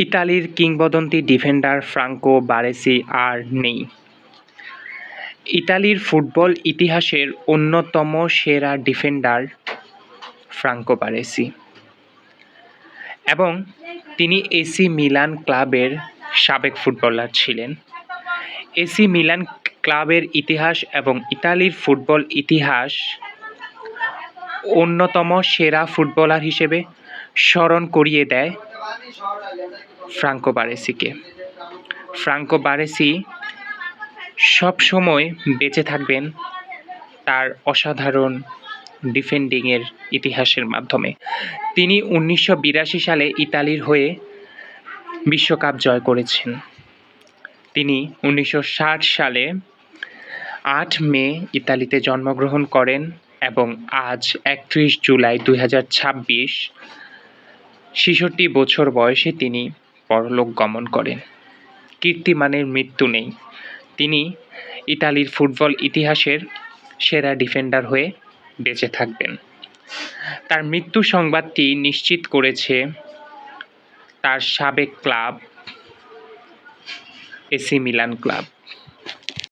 ইতালির কিংবদন্তি defender Franco Baresi আর নেই। ইতালির ফুটবল ইতিহাসের অন্যতম সেরা ডিফেন্ডার ফ্রাঙ্কো বারেসি এবং তিনি এসি মিলান ক্লাবের সাবেক ফুটবলার ছিলেন। এসি মিলান ক্লাবের ইতিহাস এবং ইতালির ফুটবল ইতিহাস অন্যতম সেরা ফুটবলার হিসেবে স্মরণ করিয়ে দেয় ফ্রাঙ্কো বারেসিকে। ফ্রাঙ্কো বারেসি সবসময় বেঁচে থাকবেন তার অসাধারণ ডিফেন্ডিংয়ের ইতিহাসের মাধ্যমে। তিনি 1982 সালে ইতালির হয়ে বিশ্বকাপ জয় করেছেন। তিনি 1960 সালে 8 মে ইতালিতে জন্মগ্রহণ করেন এবং আজ 31 জুলাই 2026 66 বছর বয়সে তিনি পরলোক গমন করেন। কীর্তিমানের মৃত্যু নেই। তিনি ইতালির ফুটবল ইতিহাসের সেরা ডিফেন্ডার হয়ে বেঁচে থাকবেন। তার মৃত্যু সংবাদটি নিশ্চিত করেছে তার সাবেক ক্লাব এসি মিলান ক্লাব।